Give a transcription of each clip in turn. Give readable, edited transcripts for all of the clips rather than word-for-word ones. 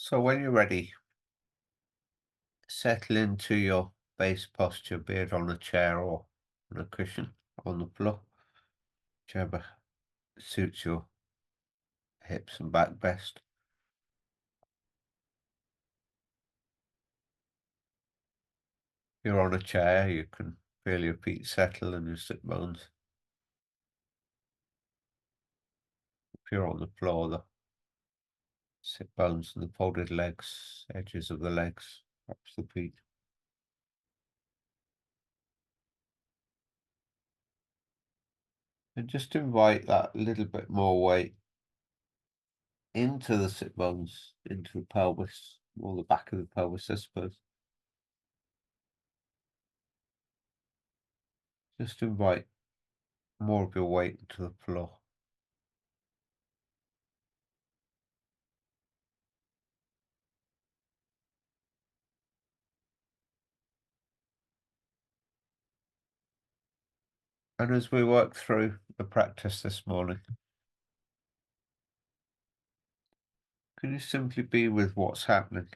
So when you're ready, settle into your base posture, be it on a chair or on a cushion on the floor, whichever suits your hips and back best. If you're on a chair, you can feel your feet settle and your sit bones. If you're on the floor, the sit bones and the folded legs, edges of the legs, perhaps the feet. And just invite that little bit more weight into the sit bones, into the pelvis, or the back of the pelvis, I suppose. Just invite more of your weight into the floor. And as we work through the practice this morning, can you simply be with what's happening?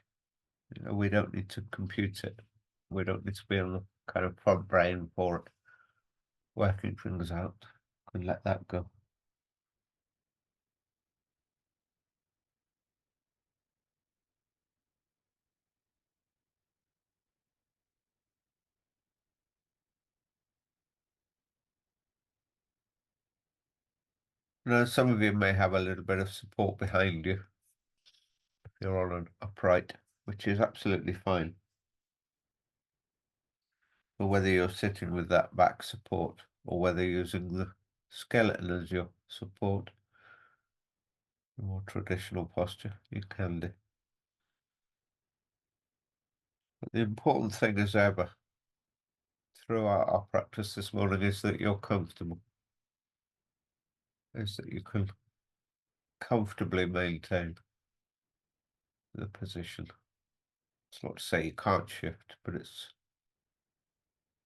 We don't need to compute it. We don't need to be on the kind of front brain for it, working things out. And let that go. Now, some of you may have a little bit of support behind you if you're on an upright, which is absolutely fine. But whether you're sitting with that back support or whether you're using the skeleton as your support, a more traditional posture, you can do. But the important thing as ever throughout our practice this morning is that you're comfortable, is that you can comfortably maintain the position. It's not to say you can't shift, but it's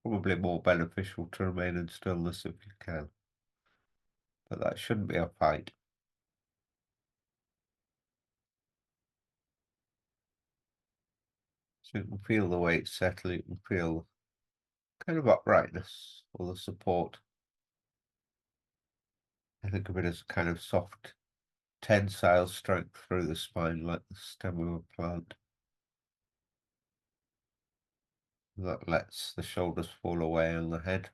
probably more beneficial to remain in stillness if you can. But that shouldn't be a fight. So you can feel the weight settle, you can feel kind of uprightness or the support. I think of it as kind of soft, tensile strength through the spine, like the stem of a plant. That lets the shoulders fall away on the head.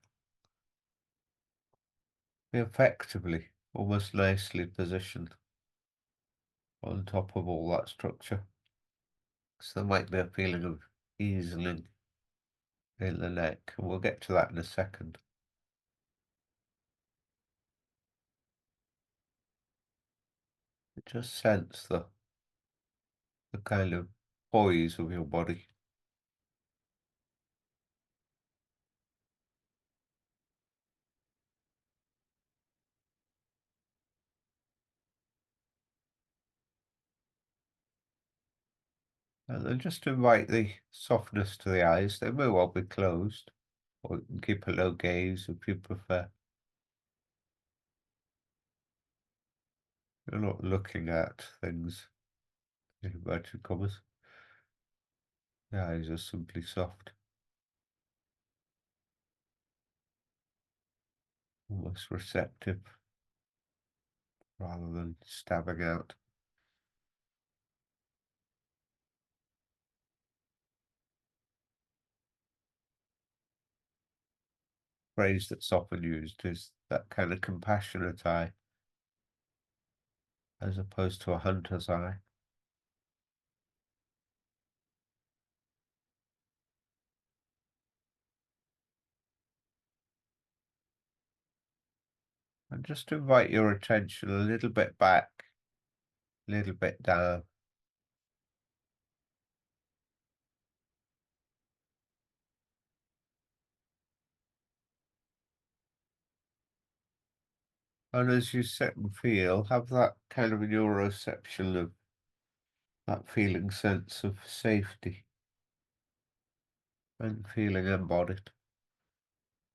Be effectively, almost nicely positioned on top of all that structure. So there might be a feeling of easing in the neck, and we'll get to that in a second. Just sense the kind of poise of your body. And then just invite the softness to the eyes. They may well be closed, or you can keep a low gaze if you prefer. You're not looking at things in inverted commas. The eyes are simply soft, almost receptive, rather than stabbing out. Phrase that's often used is that kind of compassionate eye, as opposed to a hunter's eye. And just invite your attention a little bit back, a little bit down. And as you sit and feel, have that kind of neuroception of that feeling sense of safety and feeling embodied,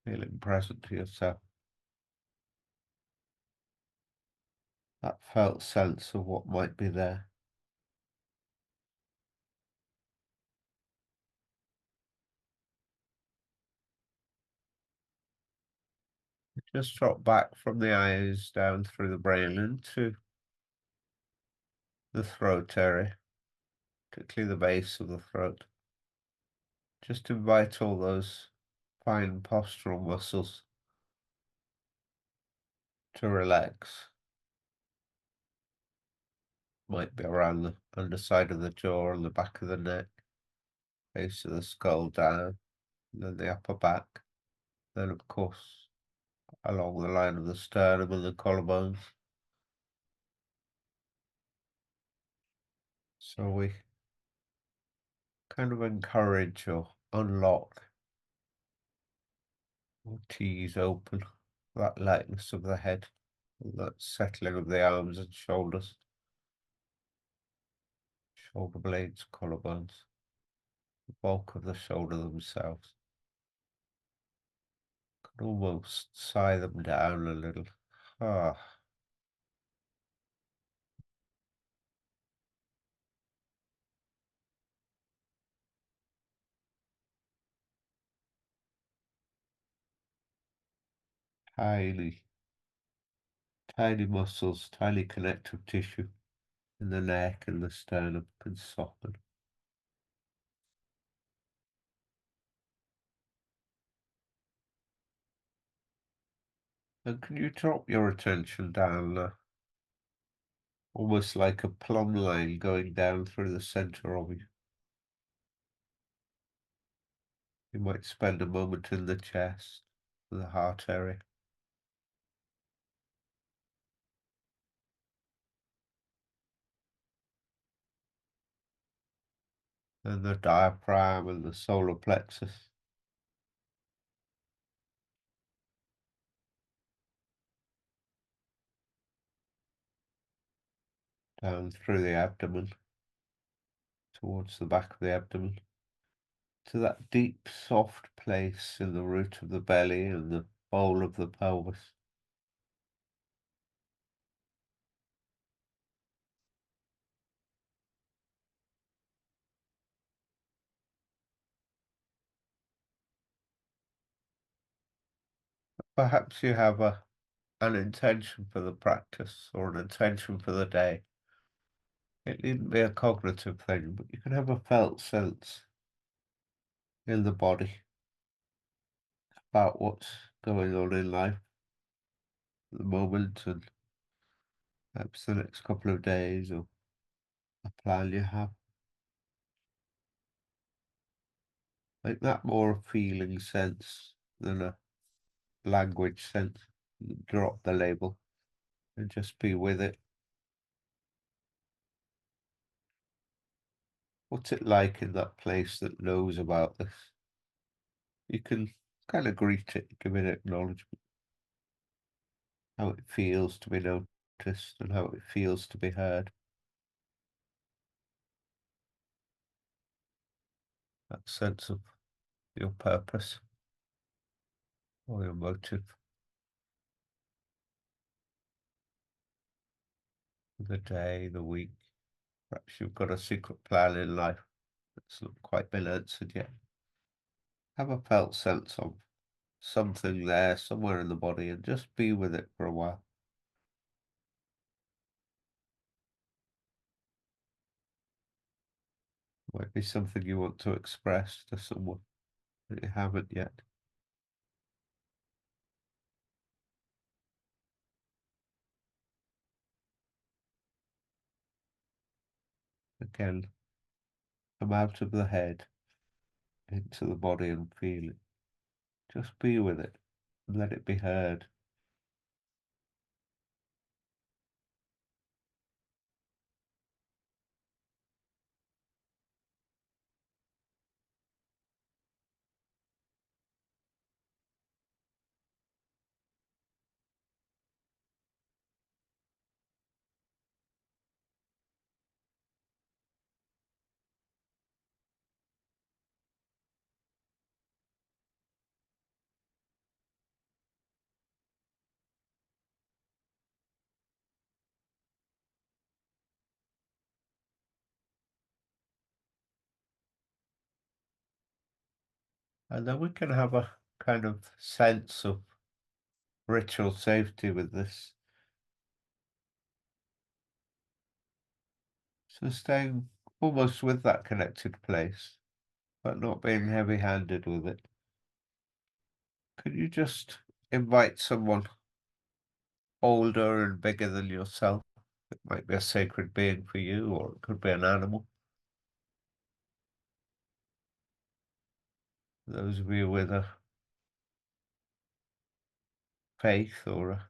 feeling present to yourself. That felt sense of what might be there. Just drop back from the eyes down through the brain into the throat area, particularly the base of the throat. Just invite all those fine postural muscles to relax. Might be around the underside of the jaw and the back of the neck, base of the skull down, and then the upper back. Then, of course, along the line of the sternum and the collarbones. So we kind of encourage or unlock or tease open that lightness of the head and that settling of the arms and shoulders, shoulder blades, collarbones, the bulk of the shoulder themselves. Could almost sigh them down a little. Ah, tiny, tiny muscles, tiny connective tissue in the neck and the sternum can soften. And can you drop your attention down, almost like a plumb line going down through the center of you? You might spend a moment in the chest, the heart area, and the diaphragm and the solar plexus, down through the abdomen, towards the back of the abdomen, to that deep, soft place in the root of the belly and the bowl of the pelvis. Perhaps you have an intention for the practice or an intention for the day. It needn't be a cognitive thing, but you can have a felt sense in the body about what's going on in life at the moment and perhaps the next couple of days or a plan you have. Make that more a feeling sense than a language sense. Drop the label and just be with it. What's it like in that place that knows about this? You can kind of greet it, give it acknowledgement, how it feels to be noticed and how it feels to be heard. That sense of your purpose or your motive for the day, the week. Perhaps you've got a secret plan in life that's not quite been answered yet. Have a felt sense of something there somewhere in the body and just be with it for a while. Might be something you want to express to someone that you haven't yet. Again, come out of the head into the body and feel it. Just be with it and let it be heard. And then we can have a kind of sense of ritual safety with this. So staying almost with that connected place, but not being heavy-handed with it. Could you just invite someone older and bigger than yourself? It might be a sacred being for you, or it could be an animal. Those of you with a faith or a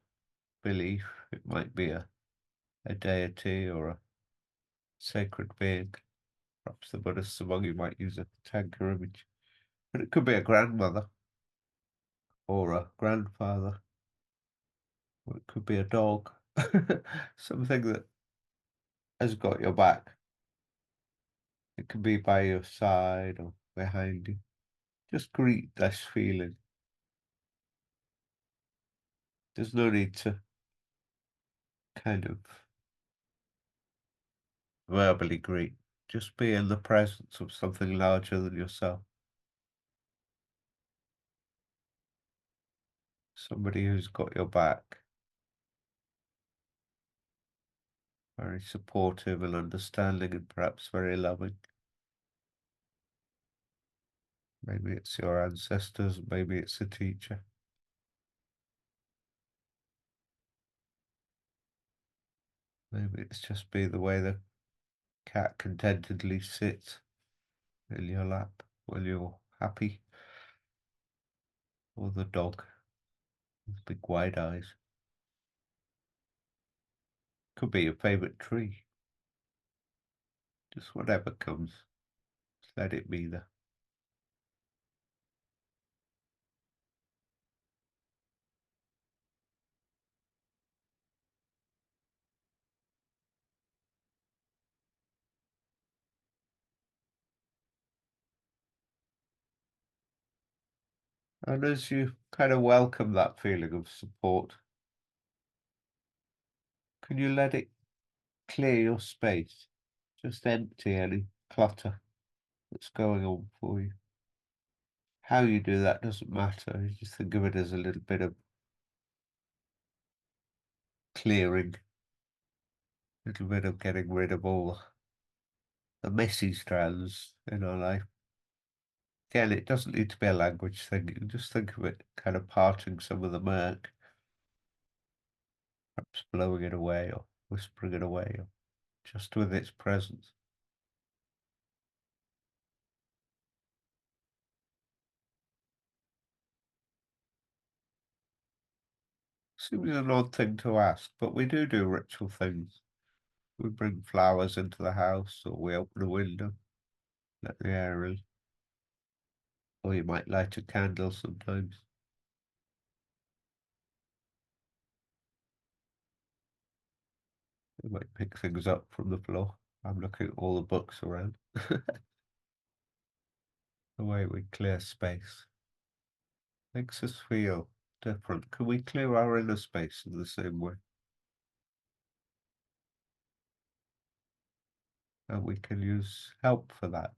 belief, it might be a deity or a sacred being. Perhaps the Buddhists among you might use a tanka image. But it could be a grandmother or a grandfather, or it could be a dog. Something that has got your back. It could be by your side or behind you. Just greet this feeling. There's no need to kind of verbally greet. Just be in the presence of something larger than yourself. Somebody who's got your back. Very supportive and understanding and perhaps very loving. Maybe it's your ancestors, maybe it's a teacher. Maybe it's just be the way the cat contentedly sits in your lap when you're happy. Or the dog with big wide eyes. Could be your favorite tree. Just whatever comes, just let it be there. And as you kind of welcome that feeling of support, can you let it clear your space? Just empty any clutter that's going on for you. How you do that doesn't matter. You just think of it as a little bit of clearing, a little bit of getting rid of all the messy strands in our life. Again, it doesn't need to be a language thing. You can just think of it kind of parting some of the murk, perhaps blowing it away or whispering it away, or just with its presence. Seems an odd thing to ask, but we do ritual things. We bring flowers into the house, or we open a window, let the air in, or you might light a candle sometimes. You might pick things up from the floor. I'm looking at all the books around. The way we clear space makes us feel different. Can we clear our inner space in the same way? And we can use help for that.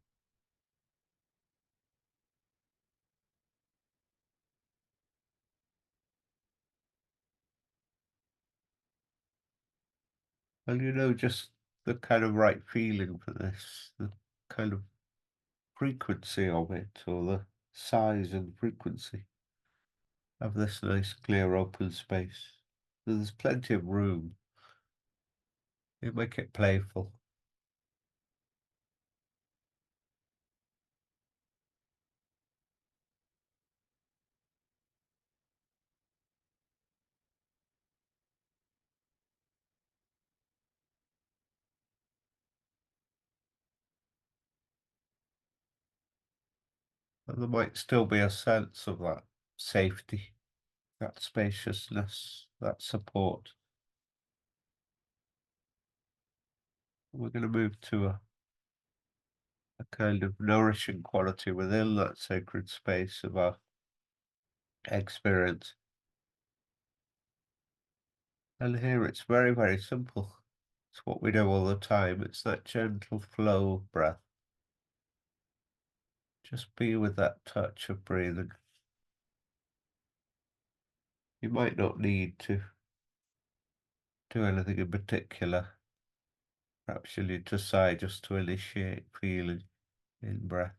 And just the kind of right feeling for this, the kind of frequency of it, or the size and frequency of this nice, clear, open space. There's plenty of room. You make it playful. And there might still be a sense of that safety, that spaciousness, that support. We're going to move to a kind of nourishing quality within that sacred space of our experience. And here it's very, very simple. It's what we do all the time. It's that gentle flow of breath. Just be with that touch of breathing. You might not need to do anything in particular. Perhaps you need to sigh just to initiate feeling in breath.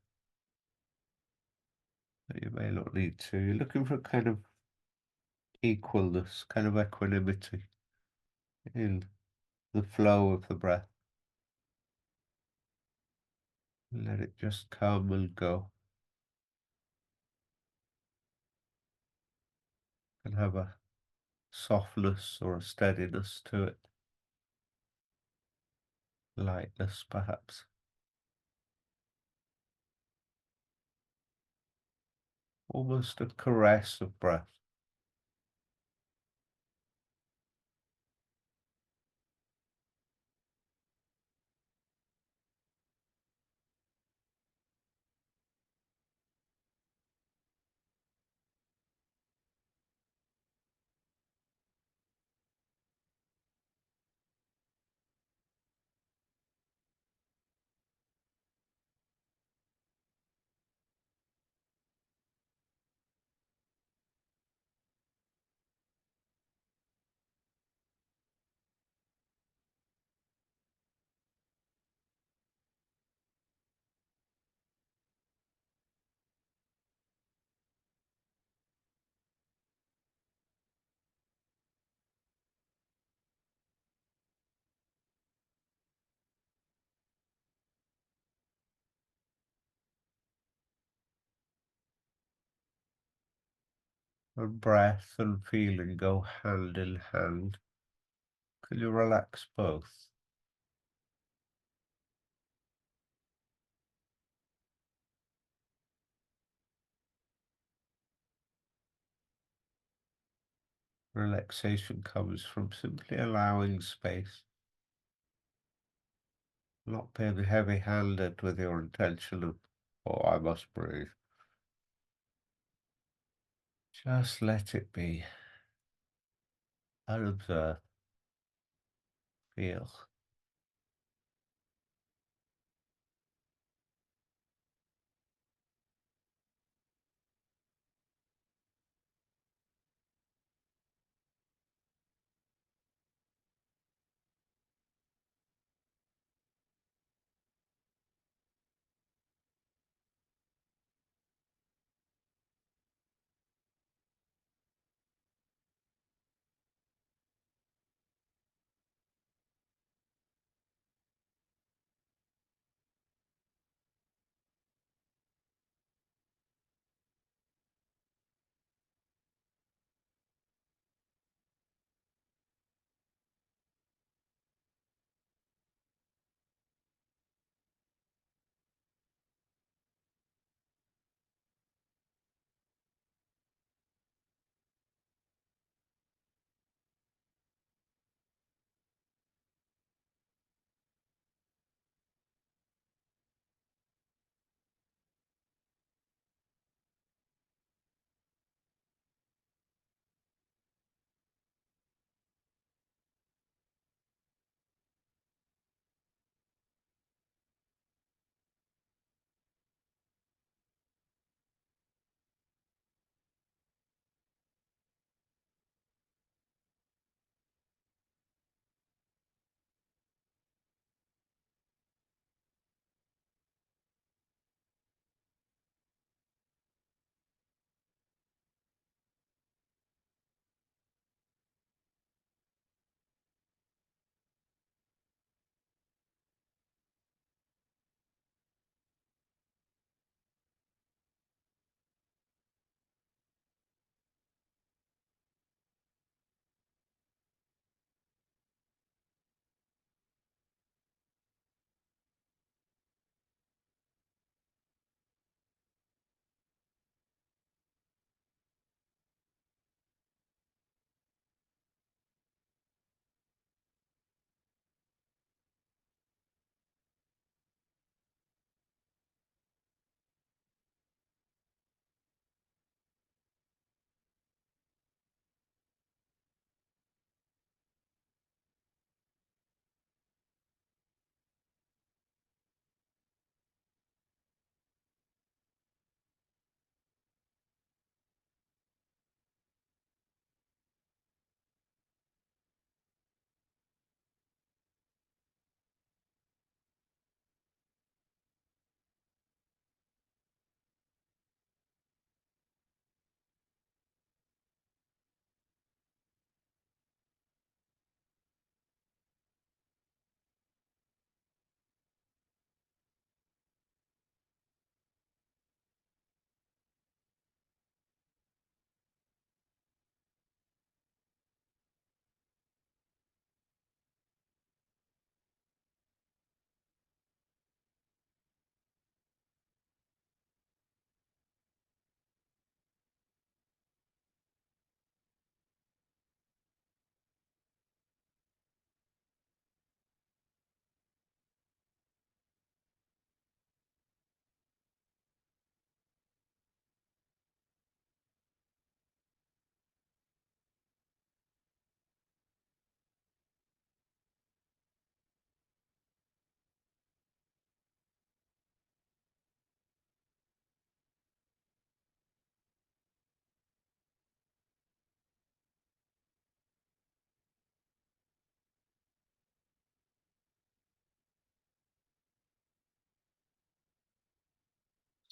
But you may not need to. You're looking for a kind of equalness, kind of equanimity in the flow of the breath. Let it just come and go. And have a softness or a steadiness to it. Lightness, perhaps. Almost a caress of breath. And breath and feeling go hand in hand. Can you relax both? Relaxation comes from simply allowing space, not being heavy-handed with your intention of, oh, I must breathe. Just let it be. And observe, feel.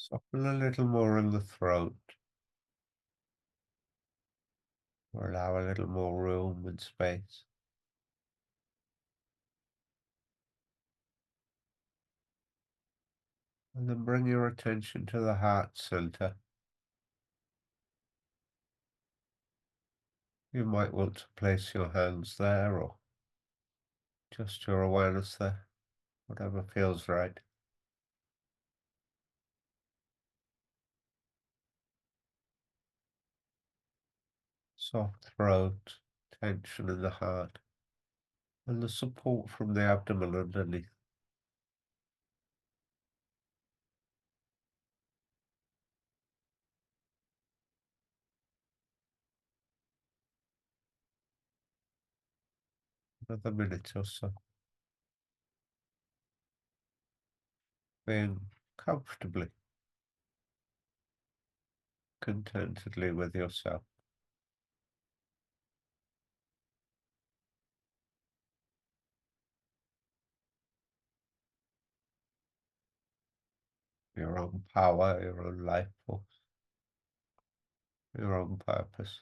Soften a little more in the throat, or allow a little more room and space. And then bring your attention to the heart center. You might want to place your hands there or just your awareness there, whatever feels right. Soft throat, tension in the heart, and the support from the abdomen underneath. Another minute or so. Being comfortably, contentedly with yourself. Your own power, your own life force, your own purpose.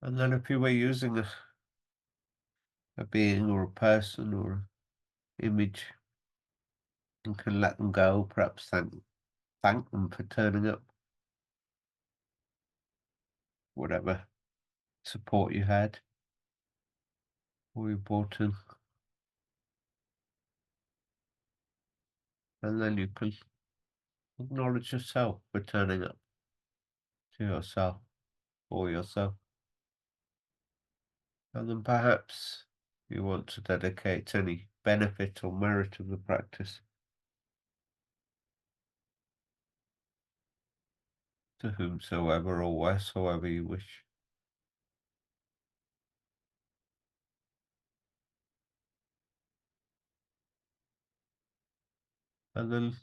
And then if you were using a being or a person or an image, you can let them go, perhaps thank them for turning up, whatever support you had or you brought in. And then you can acknowledge yourself for turning up to yourself or yourself. And then perhaps you want to dedicate any benefit or merit of the practice to whomsoever or wheresoever you wish. And then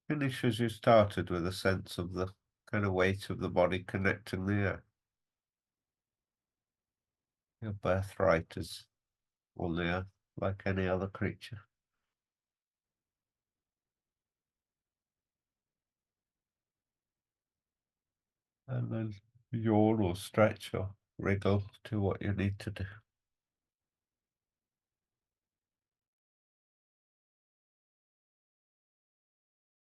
finish as you started with a sense of the kind of weight of the body connecting the earth. Your birthright is on the earth like any other creature. And then yawn or stretch or wriggle, do what you need to do.